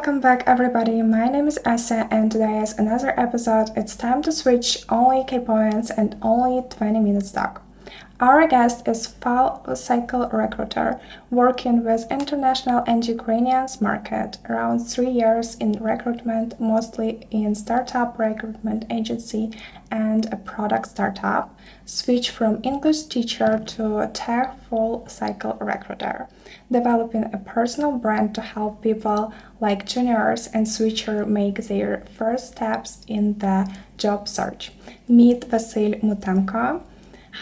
welcome back everybody. My name is Asa and today is another episode. It's time to switch, only key points and only 20 minutes talk. Our guest is full cycle recruiter working with international and Ukrainians market, around 3 years in recruitment, mostly in startup recruitment agency and a product startup, switch from English teacher to tech full cycle recruiter, developing a personal brand to help people like juniors and switcher make their first steps in the job search. Meet Vasil Mutenko.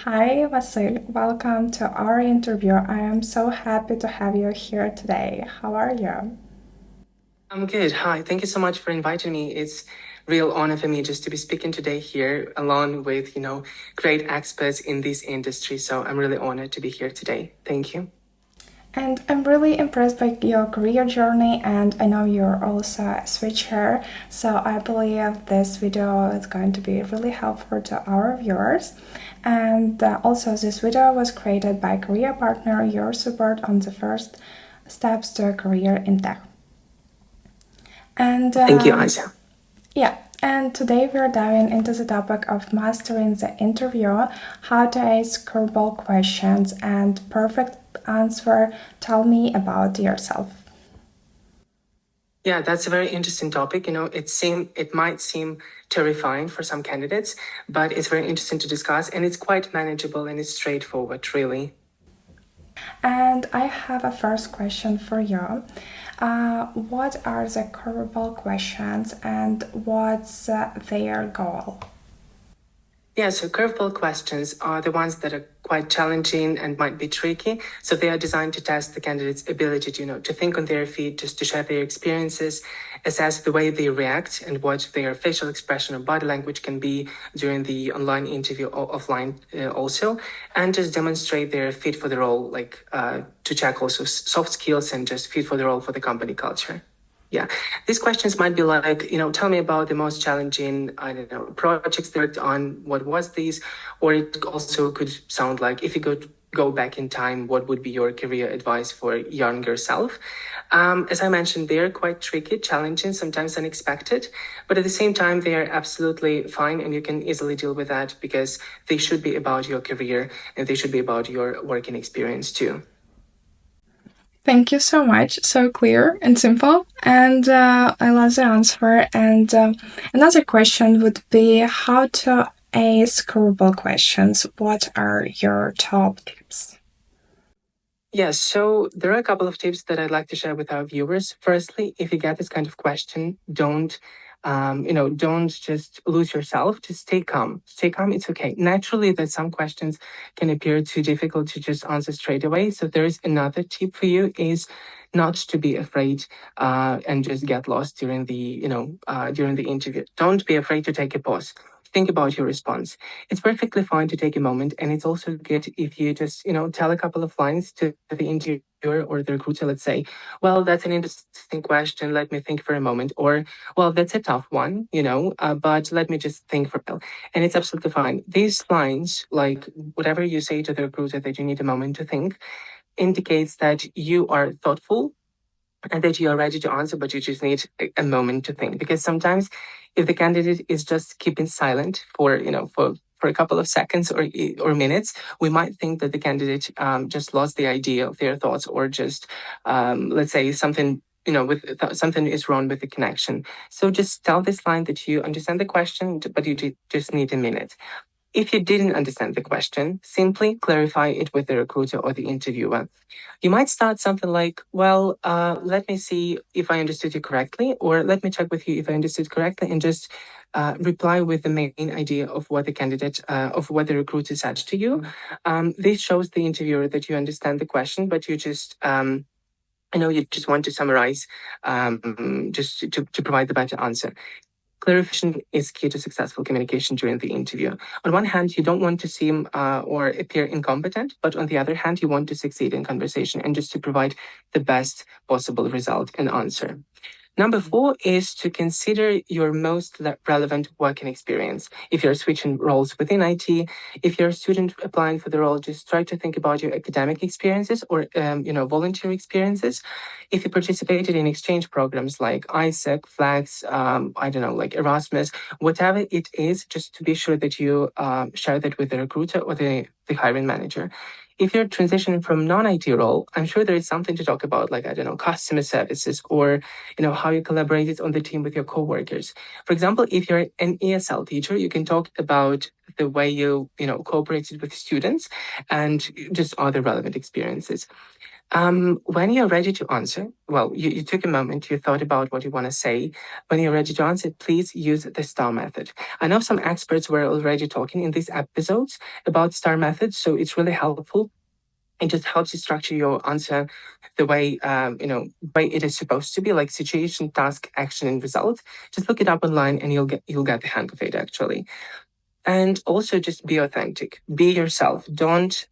Hi, Vasil. Welcome to our interview. I am so happy to have you here today. How are you? I'm good. Hi. Thank you so much for inviting me. It's real honor for me just to be speaking today here along with, great experts in this industry. So I'm really honored to be here today. Thank you. And I'm really impressed by your career journey, and I know you're also a switcher, so I believe this video is going to be really helpful to our viewers. And also, this video was created by career partner, your support on the first steps to a career in tech. And thank you, Aisha. Yeah. And today we're diving into the topic of mastering the interview, how to ace curveball questions, and perfect answer. Tell me about yourself. Yeah, that's a very interesting topic. It might seem terrifying for some candidates, but it's very interesting to discuss, and it's quite manageable and it's straightforward, really. And I have a first question for you. What are the curveball questions and what's their goal? Yeah, so curveball questions are the ones that are quite challenging and might be tricky. So they are designed to test the candidate's ability to think on their feet, just to share their experiences, assess the way they react and what their facial expression or body language can be during the online interview or offline also, and just demonstrate their fit for the role, to check also soft skills and just fit for the role for the company culture. Yeah, these questions might be like, tell me about the most challenging, projects they worked on, what was these? Or it also could sound like, if you could go back in time, what would be your career advice for younger self? As I mentioned, they're quite tricky, challenging, sometimes unexpected, but at the same time, they are absolutely fine and you can easily deal with that because they should be about your career and they should be about your working experience too. Thank you so much. So clear and simple. And I love the answer. And another question would be how to ace curveball questions. What are your top tips? Yeah, so there are a couple of tips that I'd like to share with our viewers. Firstly, if you get this kind of question, don't just lose yourself. Just stay calm. Stay calm. It's okay. Naturally, that some questions can appear too difficult to just answer straight away. So there is another tip for you is not to be afraid and just get lost during the interview. Don't be afraid to take a pause. Think about your response. It's perfectly fine to take a moment, and it's also good if you just tell a couple of lines to the interviewer or the recruiter. Let's say, well, that's an interesting question. Let me think for a moment. Or, well, that's a tough one, but let me just think for a while. And it's absolutely fine. These lines, like whatever you say to the recruiter that you need a moment to think, indicates that you are thoughtful and that you are ready to answer, but you just need a moment to think. Because sometimes if the candidate is just keeping silent for a couple of seconds or minutes, we might think that the candidate just lost the idea of their thoughts, or just let's say something something is wrong with the connection. So just tell this line that you understand the question, but you just need a minute. If you didn't understand the question, simply clarify it with the recruiter or the interviewer. You might start something like, well, let me see if I understood you correctly, or let me check with you if I understood correctly, and just reply with the main idea of what what the recruiter said to you. This shows the interviewer that you understand the question, but you just you just want to summarize just to provide the better answer. Clarification is key to successful communication during the interview. On one hand, you don't want to seem or appear incompetent, but on the other hand, you want to succeed in conversation and just to provide the best possible result and answer. Number 4 is to consider your most relevant working experience. If you're switching roles within IT, if you're a student applying for the role, just try to think about your academic experiences or volunteer experiences. If you participated in exchange programs like ISEC, Flags, I don't know, like Erasmus, whatever it is, just to be sure that you share that with the recruiter or the hiring manager. If you're transitioning from non-IT role, I'm sure there is something to talk about, like, I don't know, customer services or, how you collaborated on the team with your coworkers. For example, if you're an ESL teacher, you can talk about the way cooperated with students and just other relevant experiences. When you're ready to answer, well, you took a moment, you thought about what you want to say. When you're ready to answer, please use the STAR method. I know some experts were already talking in these episodes about STAR methods, so it's really helpful. It just helps you structure your answer the way way it is supposed to be, like situation, task, action, and result. Just look it up online, and you'll get the hang of it actually. And also just be authentic, be yourself. Don't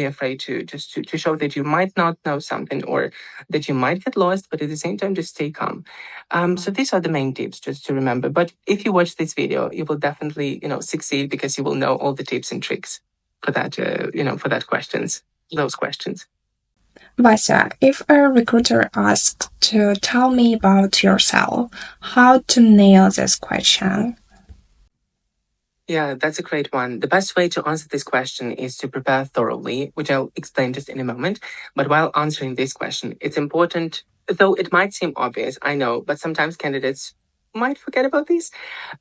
be afraid to show that you might not know something or that you might get lost, but at the same time just stay calm. So these are the main tips just to remember. But if you watch this video, you will definitely succeed, because you will know all the tips and tricks for that those questions. Vasya, if a recruiter asks to tell me about yourself, how to nail this question? Yeah, that's a great one. The best way to answer this question is to prepare thoroughly, which I'll explain just in a moment. But while answering this question, it's important, though it might seem obvious, I know, but sometimes candidates might forget about this.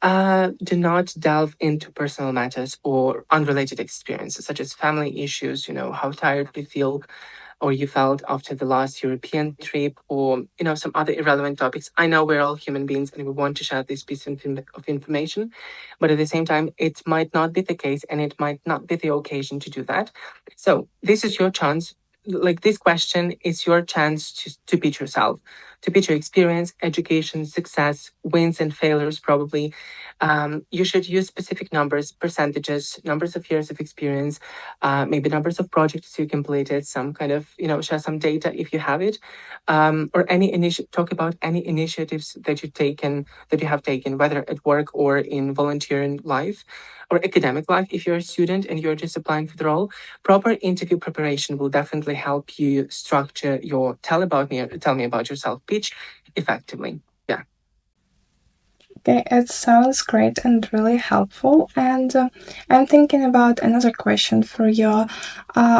Do not delve into personal matters or unrelated experiences, such as family issues, how tired we feel or you felt after the last European trip, or some other irrelevant topics. I know we're all human beings and we want to share this piece of information, but at the same time, it might not be the case and it might not be the occasion to do that. So this is your chance. Like, this question is your chance to pitch yourself, to pitch your experience, education, success, wins and failures, probably. You should use specific numbers, percentages, numbers of years of experience, maybe numbers of projects you completed, some kind of, share some data if you have it, or talk about any initiatives that you have taken, whether at work or in volunteering life or academic life. If you're a student and you're just applying for the role, proper interview preparation will definitely help you structure your tell me about yourself pitch effectively. Yeah. Okay, it sounds great and really helpful. And I'm thinking about another question for you.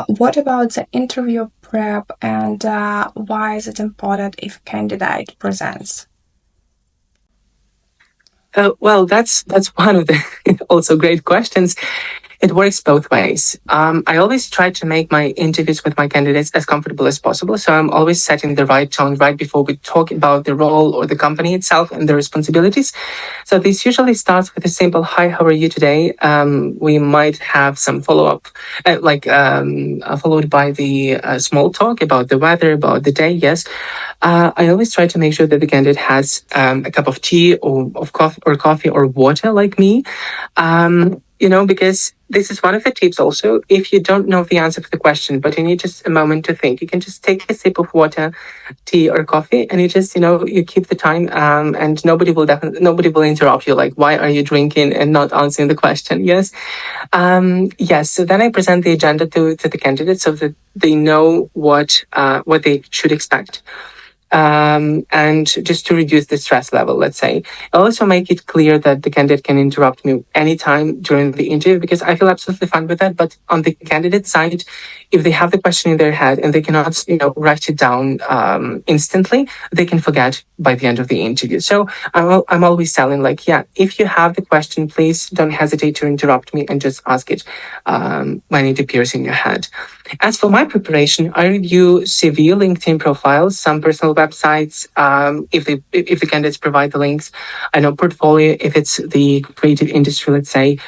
What about the interview prep, and why is it important if candidate presents? Well, that's one of the also great questions. It works both ways. I always try to make my interviews with my candidates as comfortable as possible. So I'm always setting the right tone right before we talk about the role or the company itself and the responsibilities. So this usually starts with a simple "Hi, how are you today?" We might have some follow-up, followed by the small talk about the weather, about the day. Yes, I always try to make sure that the candidate has a cup of tea or of coffee or water, like me. Because this is one of the tips also. If you don't know the answer to the question, but you need just a moment to think, you can just take a sip of water, tea, or coffee, and you just, you keep the time, and nobody will interrupt you. Like, why are you drinking and not answering the question? Yes. Yes. So then I present the agenda to the candidates so that they know what they should expect. And just to reduce the stress level, let's say. I also make it clear that the candidate can interrupt me anytime during the interview, because I feel absolutely fine with that. But on the candidate side, if they have the question in their head and they cannot, write it down instantly, they can forget by the end of the interview. So I'm always telling, like, yeah, if you have the question, please don't hesitate to interrupt me and just ask it when it appears in your head. As for my preparation, I review CV, LinkedIn profiles, some personal websites, if the candidates provide the links. I know portfolio if it's the creative industry, let's say,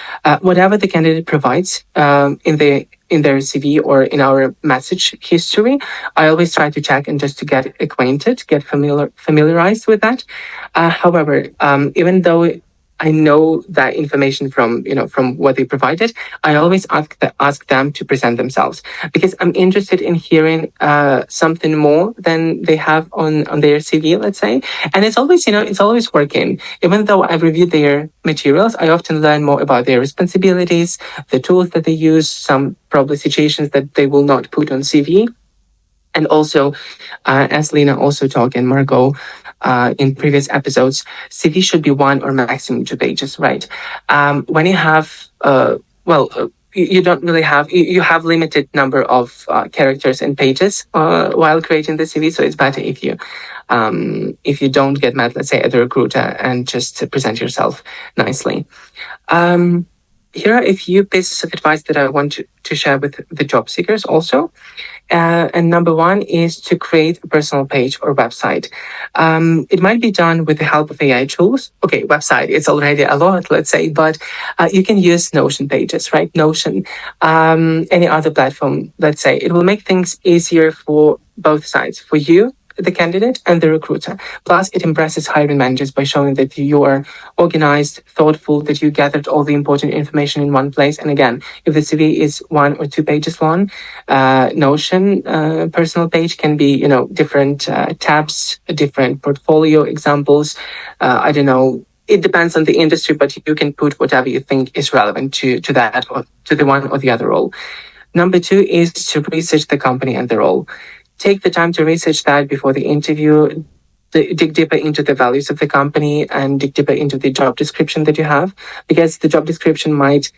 whatever the candidate provides in their CV or in our message history. I always try to check and just to get acquainted, get familiarized with that. However, even though I know that information from from what they provided. I always ask them to present themselves because I'm interested in hearing something more than they have on their CV, let's say. And it's always it's always working. Even though I've reviewed their materials, I often learn more about their responsibilities, the tools that they use, some probably situations that they will not put on CV. And also, as Lena also talked and Margot in previous episodes, CV should be one or maximum 2 pages, right? When you have, you don't really have, you have limited number of characters and pages while creating the CV. So it's better if you don't get mad, let's say, at the recruiter and just present yourself nicely. Here are a few pieces of advice that I want to share with the job seekers also. And number one is to create a personal page or website. It might be done with the help of AI tools. Okay, website, it's already a lot, let's say, but you can use Notion pages, right? Notion, any other platform, let's say. It will make things easier for both sides, for you, the candidate, and the recruiter. Plus, it impresses hiring managers by showing that you are organized, thoughtful, that you gathered all the important information in one place. And again, if the CV is 1 or 2 pages long, Notion personal page can be, different tabs, different portfolio examples. I don't know. It depends on the industry, but you can put whatever you think is relevant to that or to the one or the other role. Number two is to research the company and the role. Take the time to research that before the interview. Dig deeper into the values of the company and dig deeper into the job description that you have, because the job description might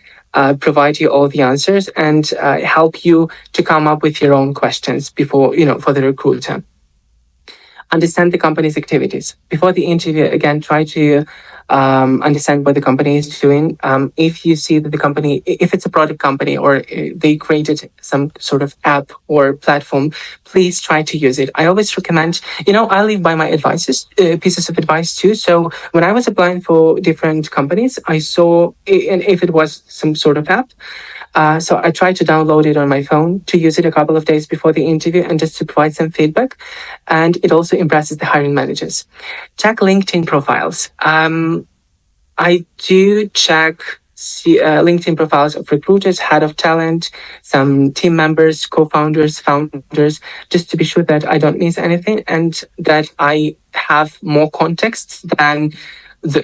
provide you all the answers and help you to come up with your own questions before, for the recruiter. Understand the company's activities. Before the interview, again, try to understand what the company is doing. If you see that the company, if it's a product company or they created some sort of app or platform, please try to use it. I always recommend, I live by my pieces of advice too. So when I was applying for different companies, I saw, and if it was some sort of app, so I tried to download it on my phone to use it a couple of days before the interview and just to provide some feedback. And it also impresses the hiring managers. Check LinkedIn profiles. I do check LinkedIn profiles of recruiters, head of talent, some team members, co-founders, founders, just to be sure that I don't miss anything and that I have more context than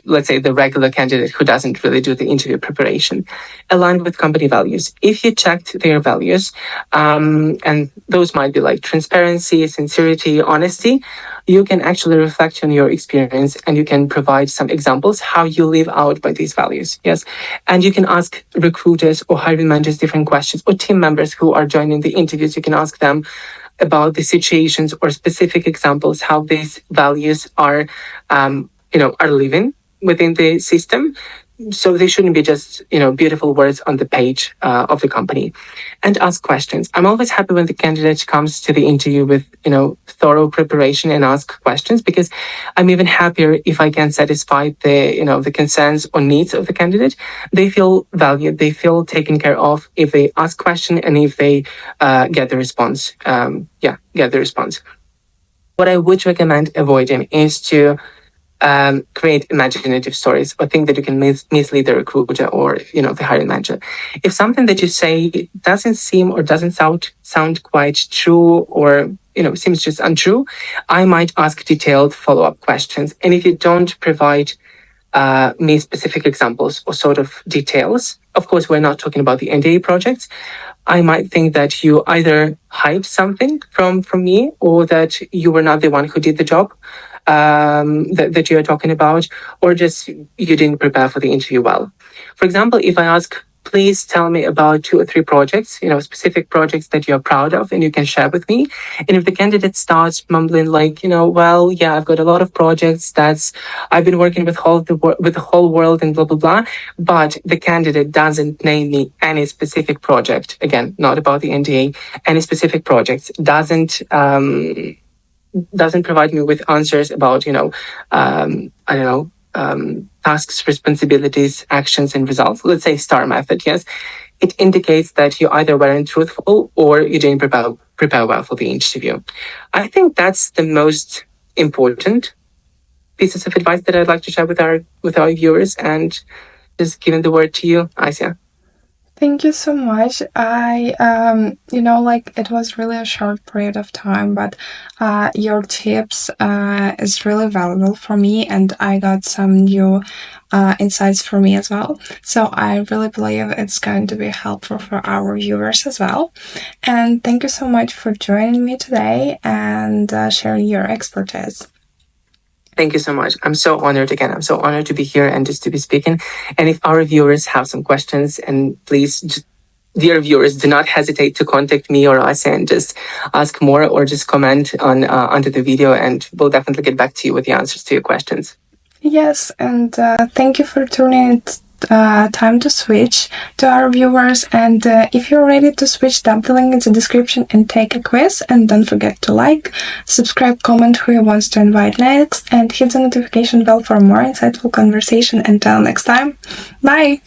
let's say the regular candidate who doesn't really do the interview preparation. Aligned with company values. If you checked their values, and those might be like transparency, sincerity, honesty, you can actually reflect on your experience and you can provide some examples how you live out by these values. Yes. And you can ask recruiters or hiring managers different questions, or team members who are joining the interviews. You can ask them about the situations or specific examples how these values are are living within the system. So they shouldn't be just beautiful words on the page of the company. And ask questions. I'm always happy when the candidate comes to the interview with thorough preparation and ask questions, because I'm even happier if I can satisfy the concerns or needs of the candidate. They feel valued, they feel taken care of if they ask question and if they get the response. Get the response. What I would recommend avoiding is to create imaginative stories or think that you can mislead the recruiter or the hiring manager. If something that you say doesn't seem or doesn't sound quite true or seems just untrue, I might ask detailed follow-up questions. And if you don't provide me specific examples or sort of details, of course we're not talking about the NDA projects, I might think that you either hide something from me or that you were not the one who did the job that you're talking about, or just you didn't prepare for the interview well. For example, if I ask, please tell me about 2 or 3 projects, specific projects that you're proud of and you can share with me. And if the candidate starts mumbling like, well, yeah, I've got a lot of projects I've been working with the whole world and blah, blah, blah. But the candidate doesn't name me any specific project. Again, not about the NDA, any specific projects, doesn't provide me with answers about, I don't know, tasks, responsibilities, actions, and results. Let's say STAR method, yes. It indicates that you either weren't truthful or you didn't prepare well for the interview. I think that's the most important pieces of advice that I'd like to share with our viewers, and just giving the word to you, Asia. Thank you so much. It was really a short period of time, but your tips is really valuable for me, and I got some new insights for me as well. So I really believe it's going to be helpful for our viewers as well. And thank you so much for joining me today and sharing your expertise. Thank you so much. I'm so honored again. I'm so honored to be here and just to be speaking. And if our viewers have some questions, and please, dear viewers, do not hesitate to contact me or us and just ask more or just comment on under the video, and we'll definitely get back to you with the answers to your questions. Yes, and thank you for tuning Time to Switch to our viewers. And if you're ready to switch, tap the link in the description and take a quiz. And don't forget to like, subscribe, comment who you want to invite next, and hit the notification bell for more insightful conversation. Until next time, bye!